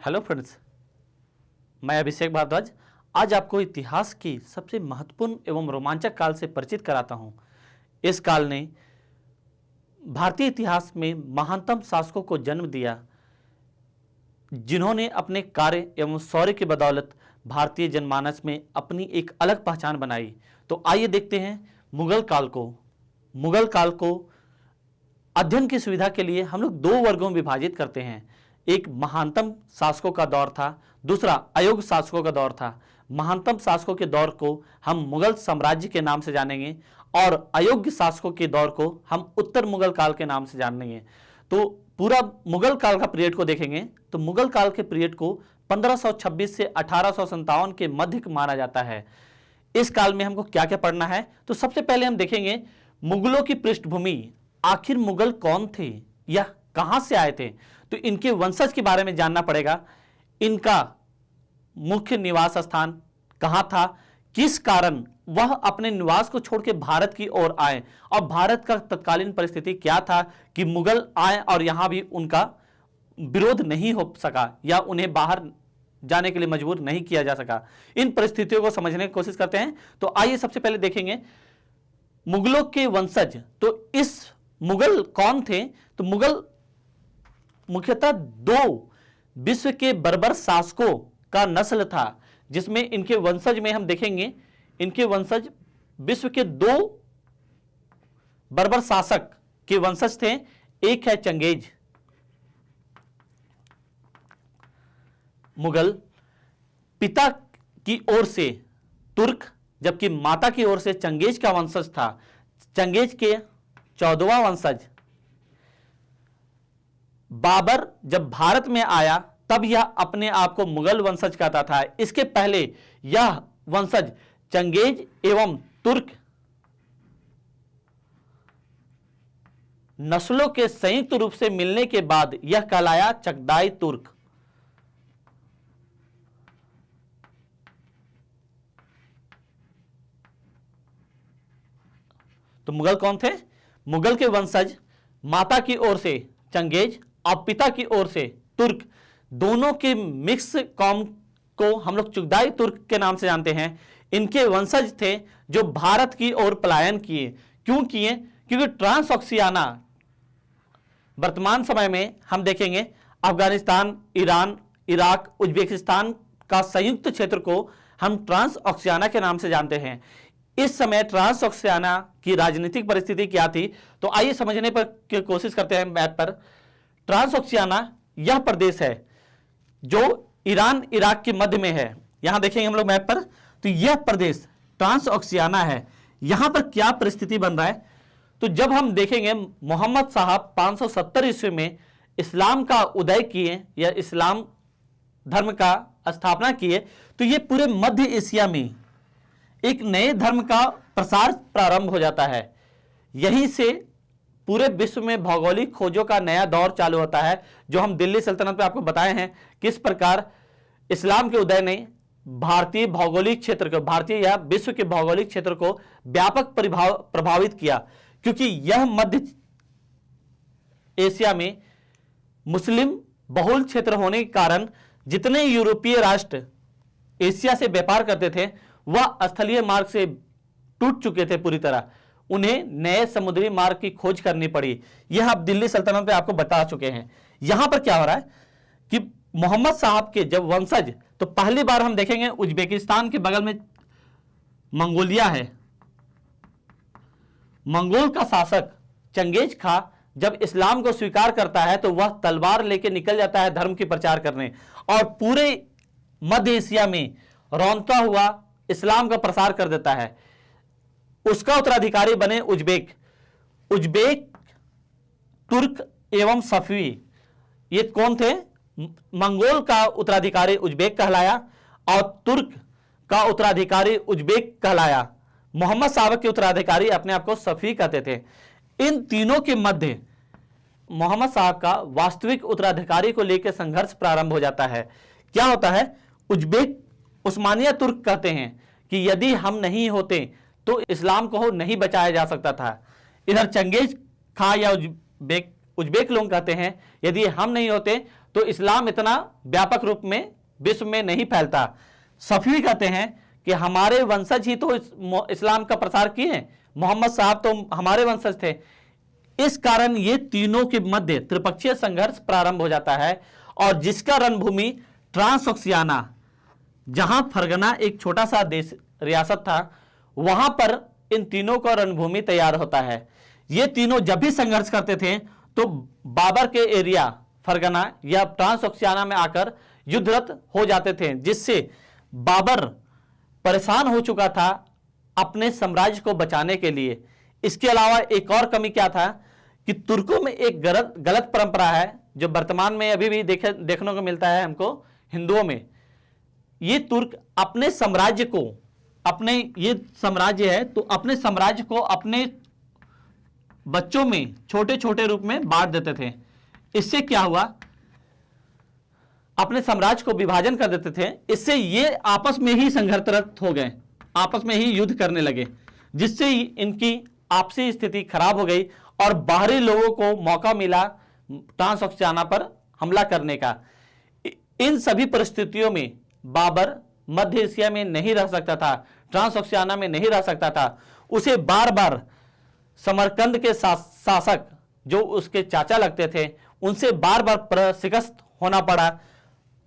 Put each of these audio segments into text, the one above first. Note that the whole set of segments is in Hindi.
हेलो फ्रेंड्स, मैं अभिषेक भारद्वाज आज आपको इतिहास की सबसे महत्वपूर्ण एवं रोमांचक काल से परिचित कराता हूं। इस काल ने भारतीय इतिहास में महानतम शासकों को जन्म दिया, जिन्होंने अपने कार्य एवं शौर्य की बदौलत भारतीय जनमानस में अपनी एक अलग पहचान बनाई। तो आइए देखते हैं मुगल काल को। मुगल काल को अध्ययन की सुविधा के लिए हम लोग दो वर्गों में विभाजित करते हैं। एक महानतम शासकों का दौर था, दूसरा अयोग्य शासकों का दौर था। महानतम शासकों के दौर को हम मुगल साम्राज्य के नाम से जानेंगे और अयोग्य शासकों के दौर को हम उत्तर मुगल काल के नाम से जानेंगे। तो पूरा मुगल काल का पीरियड को देखेंगे तो मुगल काल के पीरियड को 1526 से 1857 के मध्य माना जाता है। इस काल में हमको क्या क्या पढ़ना है, तो सबसे पहले हम देखेंगे मुगलों की पृष्ठभूमि। आखिर मुगल कौन थे या कहां से आए थे, तो इनके वंशज के बारे में जानना पड़ेगा। इनका मुख्य निवास स्थान कहां था, किस कारण वह अपने निवास को छोड़ के भारत की ओर आए और भारत का तत्कालीन परिस्थिति क्या था कि मुगल आए और यहां भी उनका विरोध नहीं हो सका या उन्हें बाहर जाने के लिए मजबूर नहीं किया जा सका। इन परिस्थितियों को समझने की कोशिश करते हैं। तो आइए सबसे पहले देखेंगे मुगलों के वंशज। तो इस मुगल कौन थे, तो मुगल मुख्यतः दो विश्व के बर्बर शासकों का नस्ल था, जिसमें इनके वंशज में हम देखेंगे इनके वंशज विश्व के दो बर्बर शासक के वंशज थे। एक है चंगेज मुगल, पिता की ओर से तुर्क, जबकि माता की ओर से चंगेज का वंशज था। चंगेज के 14वां वंशज बाबर जब भारत में आया तब यह अपने आप को मुगल वंशज कहता था। इसके पहले यह वंशज चंगेज एवं तुर्क नस्लों के संयुक्त रूप से मिलने के बाद यह कहलाया चगताई तुर्क। तो मुगल कौन थे? मुगल के वंशज माता की ओर से चंगेज और पिता की ओर से तुर्क, दोनों के मिक्स कौम को हम लोग चगताई तुर्क के नाम से जानते हैं। इनके वंशज थे जो भारत की ओर पलायन किए। क्यों किए? क्योंकि ट्रांसओक्सियाना वर्तमान समय में हम देखेंगे अफगानिस्तान, ईरान, इराक, उज्बेकिस्तान का संयुक्त क्षेत्र को हम ट्रांसओक्सियाना के नाम से जानते हैं। इस समय ट्रांसओक्सियाना की राजनीतिक परिस्थिति क्या थी, तो आइए समझने पर की कोशिश करते हैं। मैप पर ट्रांसओक्सियाना यह प्रदेश है जो ईरान इराक के मध्य में है। यहां देखेंगे हम लोग मैप पर, तो यह प्रदेश ट्रांसओक्सियाना है। यहां पर क्या परिस्थिति बन रहा है, तो जब हम देखेंगे मोहम्मद साहब 570 ईस्वी में इस्लाम का उदय किए या इस्लाम धर्म का स्थापना किए, तो यह पूरे मध्य एशिया में एक नए धर्म का प्रसार प्रारंभ हो जाता है। यहीं से पूरे विश्व में भौगोलिक खोजों का नया दौर चालू होता है, जो हम दिल्ली सल्तनत में आपको बताए हैं किस प्रकार इस्लाम के उदय ने भारतीय भौगोलिक क्षेत्र को, भारतीय या विश्व के भौगोलिक क्षेत्र को व्यापक प्रभावित किया। क्योंकि यह मध्य एशिया में मुस्लिम बहुल क्षेत्र होने के कारण जितने यूरोपीय राष्ट्र एशिया से व्यापार करते थे वह स्थलीय मार्ग से टूट चुके थे पूरी तरह। उन्हें नए समुद्री मार्ग की खोज करनी पड़ी। यह आप दिल्ली सल्तनत में आपको बता चुके हैं। यहां पर क्या हो रहा है कि मोहम्मद साहब के जब वंशज, तो पहली बार हम देखेंगे उज्बेकिस्तान के बगल में मंगोलिया है। मंगोल का शासक चंगेज खां जब इस्लाम को स्वीकार करता है तो वह तलवार लेकर निकल जाता है धर्म की प्रचार करने और पूरे मध्य एशिया में रौंदता हुआ इस्लाम का प्रसार कर देता है। उसका उत्तराधिकारी बने उज्बेक। उज्बेक, तुर्क एवं सफवी, ये कौन थे? मंगोल का उत्तराधिकारी उज्बेक कहलाया और तुर्क का उत्तराधिकारी उज्बेक कहलाया। मोहम्मद साहब के उत्तराधिकारी अपने आप को सफवी कहते थे। इन तीनों के मध्य मोहम्मद साहब का वास्तविक उत्तराधिकारी को लेकर संघर्ष प्रारंभ हो जाता है। क्या होता है? उज्बेक उस्मानिया तुर्क कहते हैं कि यदि हम नहीं होते तो इस्लाम को नहीं बचाया जा सकता था। इधर चंगेज खां या उज्बेक लोग कहते हैं यदि हम नहीं होते तो इस्लाम इतना व्यापक रूप में विश्व में नहीं फैलता। सफवी कहते हैं कि हमारे वंशज ही तो इस्लाम का प्रसार किए हैं, मोहम्मद साहब तो हमारे वंशज थे। इस कारण ये तीनों के मध्य त्रिपक्षीय संघर्ष प्रारंभ हो जाता है, और जिसका रणभूमि ट्रांसओक्सियाना, जहां फरगना एक छोटा सा देश रियासत था, वहां पर इन तीनों का रणभूमि तैयार होता है। ये तीनों जब भी संघर्ष करते थे तो बाबर के एरिया फरगना या ट्रांसओक्सियाना में आकर युद्धरत हो जाते थे, जिससे बाबर परेशान हो चुका था अपने साम्राज्य को बचाने के लिए। इसके अलावा एक और कमी क्या था कि तुर्कों में एक गलत परंपरा है जो वर्तमान में अभी भी देखने को मिलता है हमको हिंदुओं में। ये तुर्क अपने साम्राज्य को, अपने ये साम्राज्य है तो अपने साम्राज्य को अपने बच्चों में छोटे छोटे रूप में बांट देते थे। इससे क्या हुआ, अपने साम्राज्य को विभाजन कर देते थे। इससे ये आपस में ही संघर्षरत हो गए, आपस में ही युद्ध करने लगे, जिससे इनकी आपसी स्थिति खराब हो गई और बाहरी लोगों को मौका मिला ट्रांसओक्सियाना पर हमला करने का। इन सभी परिस्थितियों में बाबर मध्य एशिया में नहीं रह सकता था, ट्रांसओक्सियाना में नहीं रह सकता था। उसे बार बार समरकंद के शासक जो उसके चाचा लगते थे उनसे बार बार शिकस्त होना पड़ा।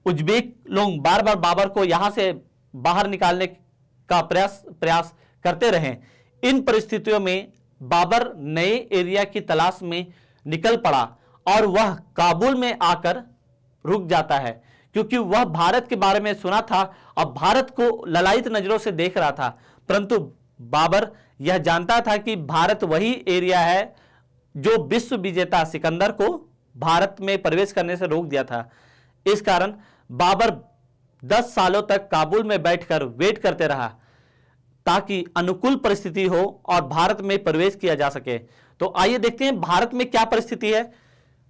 उज्बेक लोग बार बार बाबर को यहां से बाहर निकालने का प्रयास करते रहे। इन परिस्थितियों में बाबर नए एरिया की तलाश में निकल पड़ा और वह काबुल में आकर रुक जाता है, क्योंकि वह भारत के बारे में सुना था और भारत को ललायित नजरों से देख रहा था। परंतु बाबर यह जानता था कि भारत वही एरिया है जो विश्व विजेता सिकंदर को भारत में प्रवेश करने से रोक दिया था। इस कारण बाबर 10 सालों तक काबुल में बैठकर वेट करते रहा ताकि अनुकूल परिस्थिति हो और भारत में प्रवेश किया जा सके। तो आइए देखते हैं भारत में क्या परिस्थिति है।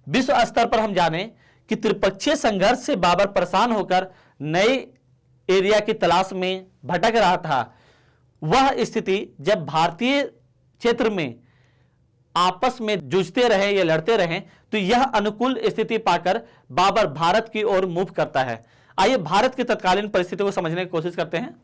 विश्व स्तर पर हम जाने कि त्रिपक्षीय संघर्ष से बाबर परेशान होकर नए एरिया की तलाश में भटक रहा था। वह स्थिति जब भारतीय क्षेत्र में आपस में जूझते रहे या लड़ते रहे तो यह अनुकूल स्थिति पाकर बाबर भारत की ओर मूव करता है। आइए भारत की तत्कालीन परिस्थिति को समझने की कोशिश करते हैं।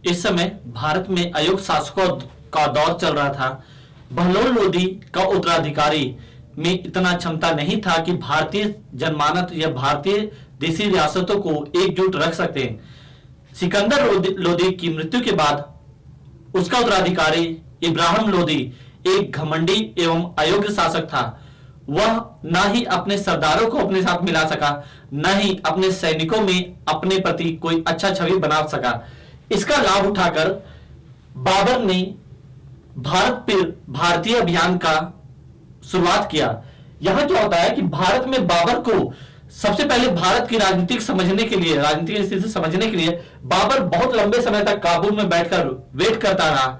इस समय भारत में अयोग्य शासकों का दौर चल रहा था। बहलोल लोदी का उत्तराधिकारी में इतना क्षमता नहीं था कि भारतीय जनमानस या भारतीय देशी रियासतों को एकजुट रख सकते। सिकंदर लोदी की मृत्यु के बाद उसका उत्तराधिकारी इब्राहिम लोदी एक घमंडी एवं अयोग्य शासक था। वह न ही अपने सरदारों को अपने साथ मिला सका, न ही अपने सैनिकों में अपने प्रति कोई अच्छा छवि बना सका। इसका लाभ उठाकर बाबर ने भारतीय अभियान का शुरुआत किया। यहां क्या होता है कि भारत में बाबर को सबसे पहले भारत की राजनीतिक स्थिति समझने के लिए बाबर बहुत लंबे समय तक काबुल में बैठकर वेट करता रहा।